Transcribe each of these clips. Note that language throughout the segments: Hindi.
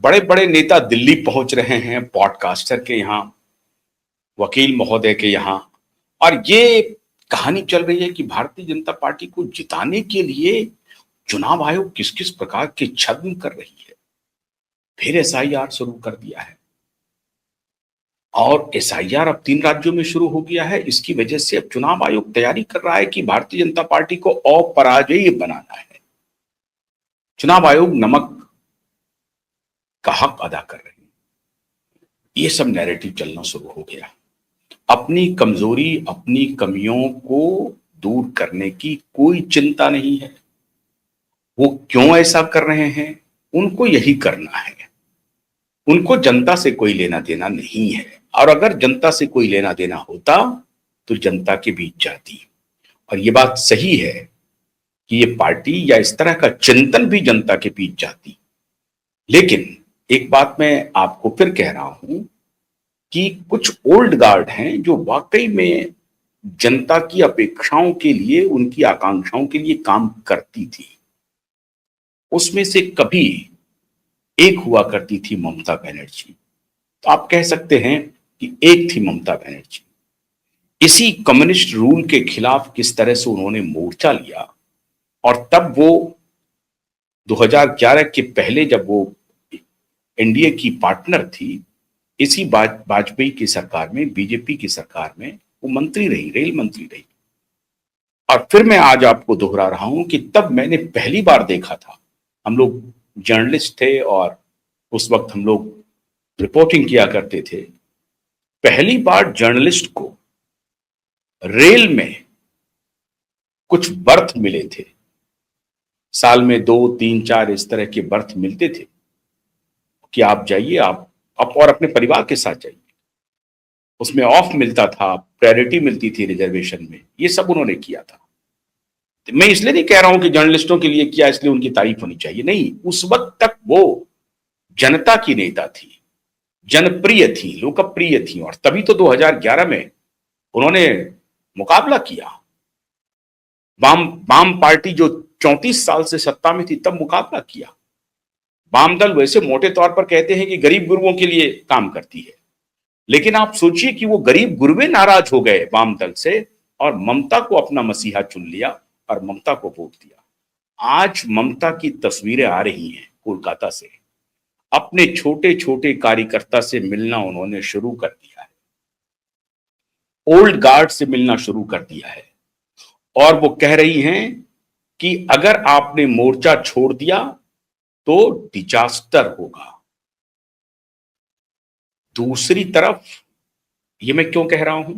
बड़े बड़े नेता दिल्ली पहुंच रहे हैं पॉडकास्टर के यहाँ, वकील महोदय के यहाँ। और ये कहानी चल रही है कि भारतीय जनता पार्टी को जिताने के लिए चुनाव आयोग किस किस प्रकार के छद्म कर रही है। फिर एसआईआर शुरू कर दिया है और एसआईआर अब 3 राज्यों में शुरू हो गया है। इसकी वजह से अब चुनाव आयोग तैयारी कर रहा है कि भारतीय जनता पार्टी को अपराजयी बनाना है। चुनाव आयोग नमक का हक अदा कर रहे हैं। ये सब नैरेटिव चलना शुरू हो गया। अपनी कमजोरी, अपनी कमियों को दूर करने की कोई चिंता नहीं है। वो क्यों ऐसा कर रहे हैं? उनको यही करना है। उनको जनता से कोई लेना देना नहीं है। और अगर जनता से कोई लेना देना होता तो जनता के बीच जाती। और ये बात सही है कि ये पार्टी या इस तरह का चिंतन भी जनता के बीच जाती। लेकिन एक बात मैं आपको फिर कह रहा हूं कि कुछ ओल्ड गार्ड हैं जो वाकई में जनता की अपेक्षाओं के लिए, उनकी आकांक्षाओं के लिए काम करती थी। उसमें से कभी एक हुआ करती थी ममता बनर्जी। तो आप कह सकते हैं कि एक थी ममता बनर्जी। इसी कम्युनिस्ट रूल के खिलाफ किस तरह से उन्होंने मोर्चा लिया। और तब वो 2011 के पहले जब वो एनडीए की पार्टनर थी, इसी वाजपेयी की सरकार में, बीजेपी की सरकार में वो मंत्री रही, रेल मंत्री रही। और फिर मैं आज आपको दोहरा रहा हूं कि तब मैंने पहली बार देखा था। हम लोग जर्नलिस्ट थे और उस वक्त हम लोग रिपोर्टिंग किया करते थे। पहली बार जर्नलिस्ट को रेल में कुछ बर्थ मिले थे। साल में 2, 3, 4 इस तरह के बर्थ मिलते थे कि आप जाइए, आप और अपने परिवार के साथ जाइए। उसमें ऑफ मिलता था, प्रायोरिटी मिलती थी रिजर्वेशन में। ये सब उन्होंने किया था। मैं इसलिए नहीं कह रहा हूं कि जर्नलिस्टों के लिए किया इसलिए उनकी तारीफ होनी चाहिए, नहीं। उस वक्त तक वो जनता की नेता थी, जनप्रिय थी, लोकप्रिय थी। और तभी तो 2011 में उन्होंने मुकाबला किया। वाम पार्टी जो 34 साल से सत्ता में थी, तब मुकाबला किया। वाम दल वैसे मोटे तौर पर कहते हैं कि गरीब गुरुओं के लिए काम करती है, लेकिन आप सोचिए कि वो गरीब गुरबे नाराज हो गए वाम दल से और ममता को अपना मसीहा चुन लिया और ममता को वोट दिया। आज ममता की तस्वीरें आ रही हैं कोलकाता से। अपने छोटे छोटे कार्यकर्ता से मिलना उन्होंने शुरू कर दिया है, ओल्ड गार्ड से मिलना शुरू कर दिया है। और वो कह रही हैं कि अगर आपने मोर्चा छोड़ दिया तो डिजास्टर होगा। दूसरी तरफ, ये मैं क्यों कह रहा हूं,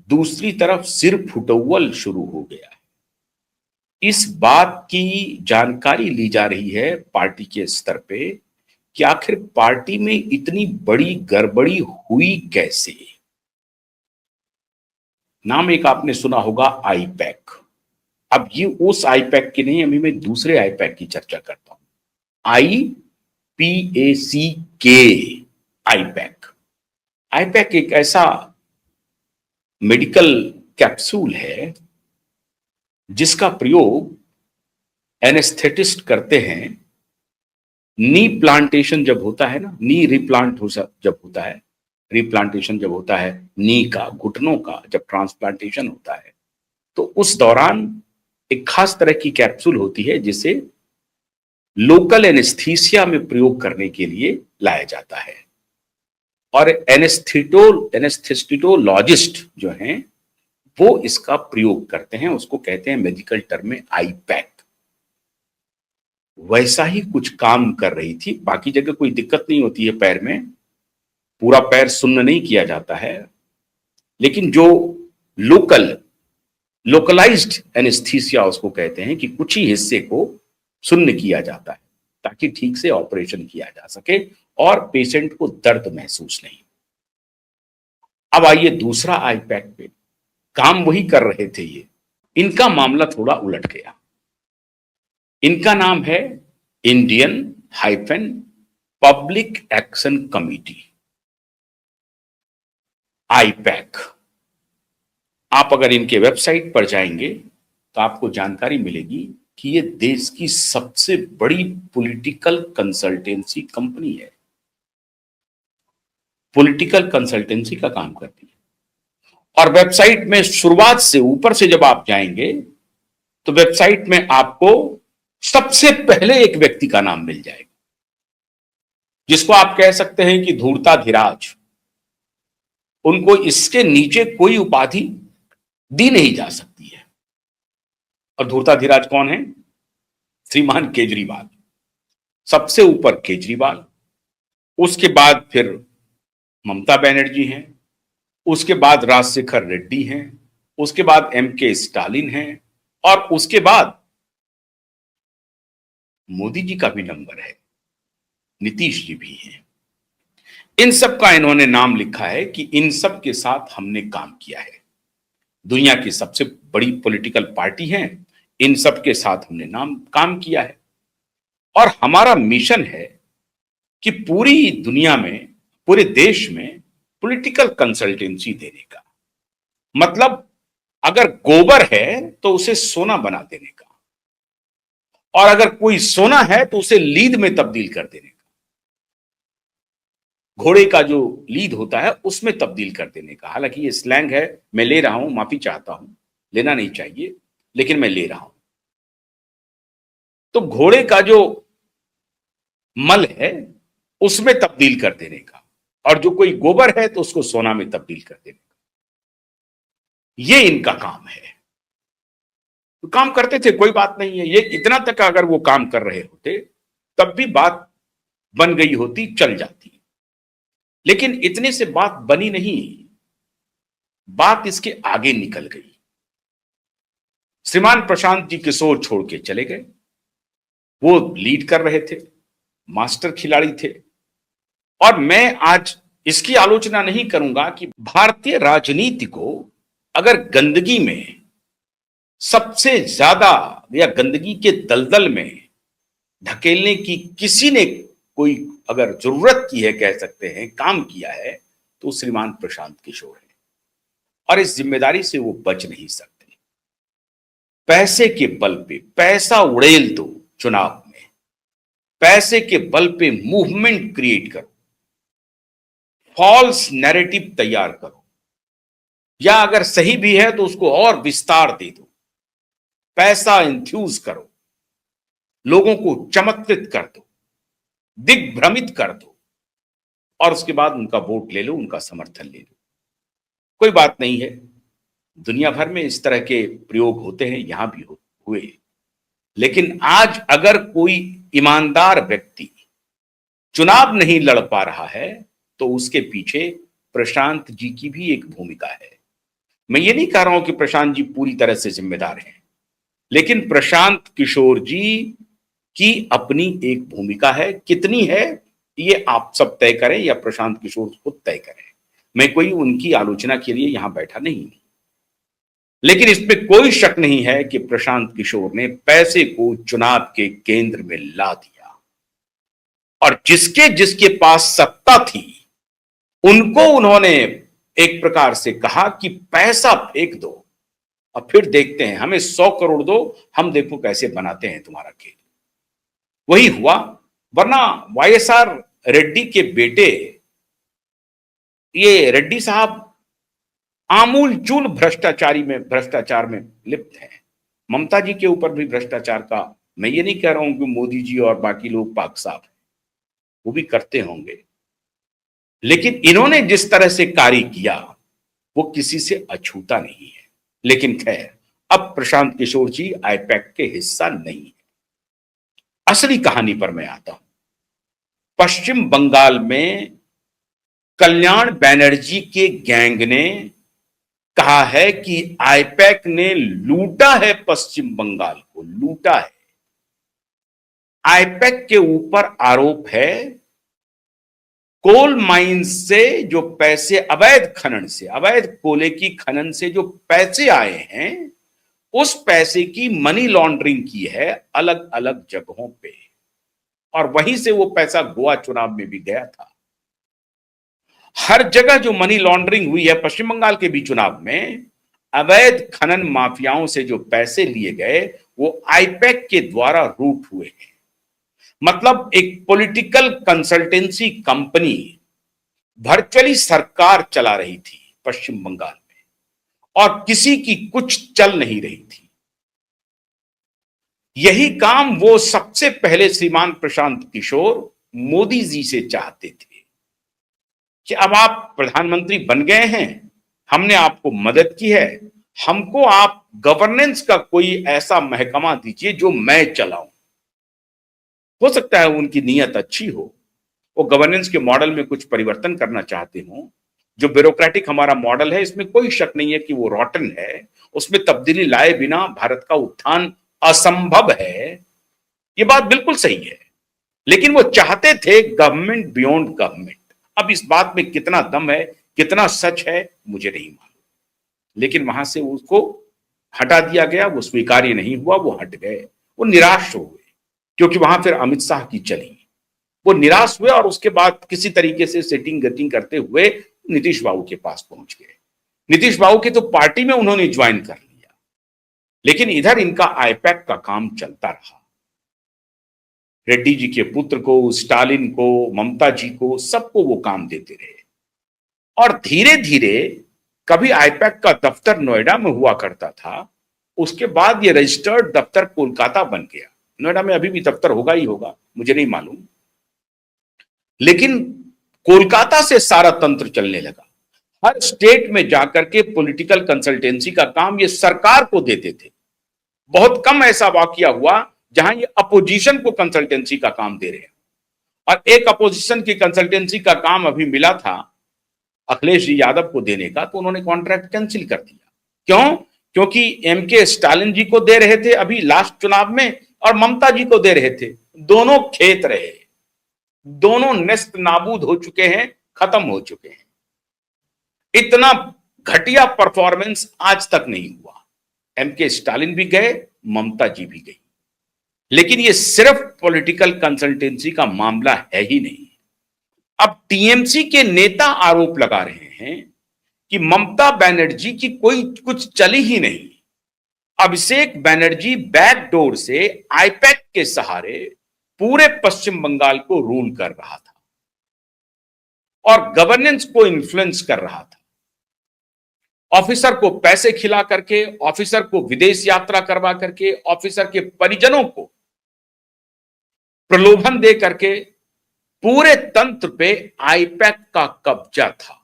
दूसरी तरफ सिर फुटौल शुरू हो गया है। इस बात की जानकारी ली जा रही है पार्टी के स्तर पे कि आखिर पार्टी में इतनी बड़ी गड़बड़ी हुई कैसे। नाम एक आपने सुना होगा, आईपैक। अब ये उस आईपैक की नहीं, अभी मैं दूसरे आईपैक की चर्चा करता हूं। IPAC IUPAC. आईपैक एक ऐसा मेडिकल कैप्सूल है जिसका प्रयोग एनेस्थेटिस्ट करते हैं। नी प्लांटेशन जब होता है ना, नी रिप्लांट जब होता है, रिप्लांटेशन जब होता है नी का, घुटनों का जब ट्रांसप्लांटेशन होता है, तो उस दौरान एक खास तरह की कैप्सूल होती है जिसे लोकल एनेस्थीसिया में प्रयोग करने के लिए लाया जाता है। और एनेस्थेटिस्टोलॉजिस्ट जो हैं वो इसका प्रयोग करते हैं। उसको कहते हैं मेडिकल टर्म में आईपैक। वैसा ही कुछ काम कर रही थी। बाकी जगह कोई दिक्कत नहीं होती है पैर में, पूरा पैर सुन्न नहीं किया जाता है, लेकिन जो लोकलाइज्ड एनेस्थीसिया उसको कहते हैं कि कुछ ही हिस्से को सुन्न किया जाता है ताकि ठीक से ऑपरेशन किया जा सके और पेशेंट को दर्द महसूस नहीं। अब आइए दूसरा आईपैक पे, काम वही कर रहे थे ये। इनका मामला थोड़ा उलट गया। इनका नाम है Indian hyphen public action committee, IUPAC. आप अगर इनके वेबसाइट पर जाएंगे तो आपको जानकारी मिलेगी कि ये देश की सबसे बड़ी पॉलिटिकल कंसल्टेंसी कंपनी है, पॉलिटिकल कंसल्टेंसी का काम करती है। और वेबसाइट में शुरुआत से ऊपर से जब आप जाएंगे तो वेबसाइट में आपको सबसे पहले एक व्यक्ति का नाम मिल जाएगा, जिसको आप कह सकते हैं कि धूर्ताधिराज। उनको इसके नीचे कोई उपाधि दी नहीं जा सकती है। और धूर्ताधिराज कौन है? श्रीमान केजरीवाल। सबसे ऊपर केजरीवाल, उसके बाद फिर ममता बनर्जी हैं, उसके बाद राजशेखर रेड्डी हैं, उसके बाद एमके स्टालिन हैं, और उसके बाद मोदी जी का भी नंबर है, नीतीश जी भी हैं। इन सब का इन्होंने नाम लिखा है कि इन सब के साथ हमने काम किया है। दुनिया की सबसे बड़ी पॉलिटिकल पार्टी है, इन सब के साथ हमने काम किया है। और हमारा मिशन है कि पूरी दुनिया में, पूरे देश में पॉलिटिकल कंसल्टेंसी देने का। मतलब अगर गोबर है तो उसे सोना बना देने का, और अगर कोई सोना है तो उसे लीद में तब्दील कर देने का। घोड़े का जो लीद होता है उसमें तब्दील कर देने का। हालांकि ये स्लैंग है, मैं ले रहा हूं, माफी चाहता हूं, लेना नहीं चाहिए, लेकिन मैं ले रहा हूं। तो घोड़े का जो मल है उसमें तब्दील कर देने का, और जो कोई गोबर है तो उसको सोना में तब्दील कर देने का। ये इनका काम है। तो काम करते थे, कोई बात नहीं है। ये इतना तक अगर वो काम कर रहे होते तब भी बात बन गई होती, चल जाती। लेकिन इतने से बात बनी नहीं, बात इसके आगे निकल गई। श्रीमान प्रशांत जी किशोर छोड़ के चले गए। वो लीड कर रहे थे, मास्टर खिलाड़ी थे। और मैं आज इसकी आलोचना नहीं करूंगा कि भारतीय राजनीति को अगर गंदगी में सबसे ज्यादा, या गंदगी के दलदल में ढकेलने की किसी ने कोई अगर जरूरत की है, कह सकते हैं काम किया है, तो श्रीमान प्रशांत किशोर है। और इस जिम्मेदारी से वो बच नहीं सकते। पैसे के बल पे पैसा उड़ेल दो चुनाव में, पैसे के बल पे मूवमेंट क्रिएट करो, फॉल्स नैरेटिव तैयार करो, या अगर सही भी है तो उसको और विस्तार दे दो, पैसा इंफ्यूज करो, लोगों को चमत्कृत कर दो, दिग्भ्रमित कर दो, और उसके बाद उनका वोट ले लो, उनका समर्थन ले लो। कोई बात नहीं है, दुनिया भर में इस तरह के प्रयोग होते हैं, यहां भी हुए। लेकिन आज अगर कोई ईमानदार व्यक्ति चुनाव नहीं लड़ पा रहा है तो उसके पीछे प्रशांत जी की भी एक भूमिका है। मैं ये नहीं कह रहा हूं कि प्रशांत जी पूरी तरह से जिम्मेदार हैं, लेकिन प्रशांत किशोर जी की अपनी एक भूमिका है। कितनी है ये आप सब तय करें, या प्रशांत किशोर खुद तय करें। मैं कोई उनकी आलोचना के लिए यहां बैठा नहीं, लेकिन इसमें कोई शक नहीं है कि प्रशांत किशोर ने पैसे को चुनाव के केंद्र में ला दिया, और जिसके जिसके पास सत्ता थी उनको उन्होंने एक प्रकार से कहा कि पैसा फेंक दो, और फिर देखते हैं, हमें 100 करोड़ दो, हम देखो कैसे बनाते हैं तुम्हारा खेल। वही हुआ। वरना वाईएसआर रेड्डी के बेटे, ये रेड्डी साहब आमूल चूल भ्रष्टाचार में लिप्त हैं। ममता जी के ऊपर भी भ्रष्टाचार का, मैं ये नहीं कह रहा हूं कि मोदी जी और बाकी लोग पाक साफ हैं, वो भी करते होंगे, लेकिन इन्होंने जिस तरह से कार्य किया वो किसी से अछूता नहीं है। लेकिन खैर, अब प्रशांत किशोर जी आईपैक के हिस्सा नहीं है। असली कहानी पर मैं आता हूं। पश्चिम बंगाल में कल्याण बनर्जी के गैंग ने कहा है कि आईपैक ने लूटा है, पश्चिम बंगाल को लूटा है। आईपैक के ऊपर आरोप है कोल माइन से जो पैसे, अवैध खनन से, अवैध कोयले की खनन से जो पैसे आए हैं, उस पैसे की मनी लॉन्ड्रिंग की है अलग अलग जगहों पे, और वहीं से वो पैसा गोवा चुनाव में भी गया था। हर जगह जो मनी लॉन्ड्रिंग हुई है, पश्चिम बंगाल के भी चुनाव में अवैध खनन माफियाओं से जो पैसे लिए गए वो आईपैक के द्वारा रूट हुए हैं। मतलब एक पॉलिटिकल कंसल्टेंसी कंपनी वर्चुअली सरकार चला रही थी पश्चिम बंगाल में, और किसी की कुछ चल नहीं रही थी। यही काम वो सबसे पहले श्रीमान प्रशांत किशोर मोदी जी से चाहते थे कि अब आप प्रधानमंत्री बन गए हैं, हमने आपको मदद की है, हमको आप गवर्नेंस का कोई ऐसा महकमा दीजिए जो मैं चलाऊं। हो सकता है उनकी नीयत अच्छी हो, वो गवर्नेंस के मॉडल में कुछ परिवर्तन करना चाहते हो। जो ब्यूरोक्रेटिक हमारा मॉडल है, इसमें कोई शक नहीं है कि वो रॉटन है, उसमें तब्दीली लाए बिना भारत का उत्थान असंभव है। ये बात बिल्कुल सही है, लेकिन वो चाहते थे गवर्नमेंट बियॉन्ड गवर्नमेंट। अब इस बात में कितना दम है, कितना सच है, मुझे नहीं मालूम, लेकिन वहां से उसको हटा दिया गया, वो स्वीकार्य नहीं हुआ, वो हट गए, वो निराश हो गए, क्योंकि वहां फिर अमित शाह की चली। वो निराश हुए और उसके बाद किसी तरीके से सेटिंग गेटिंग करते हुए नीतीश बाबू के पास पहुंच गए। नीतीश बाबू की तो पार्टी में उन्होंने ज्वाइन कर लिया, लेकिन इधर इनका आईपैक का काम चलता रहा। रेड्डी जी के पुत्र को, स्टालिन को, ममता जी को, सबको वो काम देते रहे। और धीरे धीरे कभी आईपैक का दफ्तर नोएडा में हुआ करता था, उसके बाद ये रजिस्टर्ड दफ्तर कोलकाता बन गया। नोएडा में अभी भी दफ्तर होगा ही होगा, मुझे नहीं मालूम, लेकिन कोलकाता से सारा तंत्र चलने लगा। हर स्टेट में जाकर के पॉलिटिकल कंसल्टेंसी का काम ये सरकार को देते थे। बहुत कम ऐसा वाकया हुआ जहां ये अपोजिशन को कंसल्टेंसी का काम दे रहे हैं। और एक अपोजिशन की कंसल्टेंसी का काम अभी मिला था अखिलेश जी यादव को देने का, तो उन्होंने कॉन्ट्रैक्ट कैंसिल कर दिया। क्यों? क्योंकि एमके स्टालिन जी को दे रहे थे अभी लास्ट चुनाव में, और ममता जी को दे रहे थे। दोनों खेत रहे, दोनों नेस्त नाबूद हो चुके हैं, खत्म हो चुके हैं। इतना घटिया परफॉर्मेंस आज तक नहीं हुआ। एमके स्टालिन भी गए, ममता जी भी गई, लेकिन ये सिर्फ पॉलिटिकल कंसल्टेंसी का मामला है ही नहीं। अब टीएमसी के नेता आरोप लगा रहे हैं कि ममता बनर्जी की कोई कुछ चली ही नहीं। अभिषेक बनर्जी बैकडोर से आईपैक के सहारे पूरे पश्चिम बंगाल को रूल कर रहा था और गवर्नेंस को इन्फ्लुएंस कर रहा था। ऑफिसर को पैसे खिला करके, ऑफिसर को विदेश यात्रा करवा करके, ऑफिसर के परिजनों को प्रलोभन दे करके पूरे तंत्र पे आईपैक का कब्जा था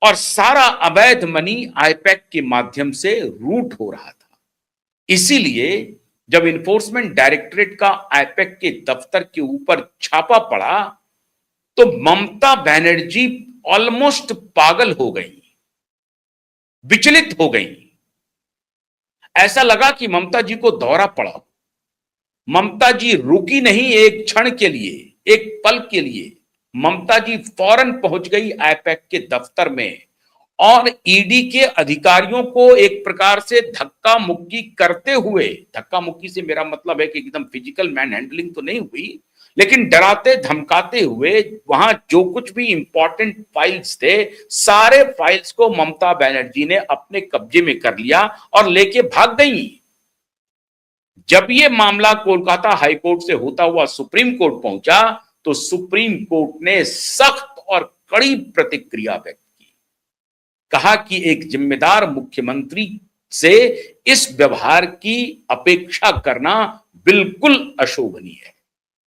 और सारा अवैध मनी आईपैक के माध्यम से रूट हो रहा था। इसीलिए जब इन्फोर्समेंट डायरेक्टरेट का आईपैक के दफ्तर के ऊपर छापा पड़ा तो ममता बनर्जी ऑलमोस्ट पागल हो गई, विचलित हो गई। ऐसा लगा कि ममता जी को दौरा पड़ा। ममता जी रुकी नहीं एक क्षण के लिए, एक पल के लिए। ममता जी फौरन पहुंच गई आईपैक के दफ्तर में और ईडी के अधिकारियों को एक प्रकार से धक्का मुक्की करते हुए, धक्का मुक्की से मेरा मतलब है कि एकदम फिजिकल मैन हैंडलिंग तो नहीं हुई, लेकिन डराते धमकाते हुए वहां जो कुछ भी इंपॉर्टेंट फाइल्स थे, सारे फाइल्स को ममता बनर्जी ने अपने कब्जे में कर लिया और लेके भाग गई। जब ये मामला कोलकाता हाईकोर्ट से होता हुआ सुप्रीम कोर्ट पहुंचा तो सुप्रीम कोर्ट ने सख्त और कड़ी प्रतिक्रिया व्यक्त की। कहा कि एक जिम्मेदार मुख्यमंत्री से इस व्यवहार की अपेक्षा करना बिल्कुल अशोभनीय है।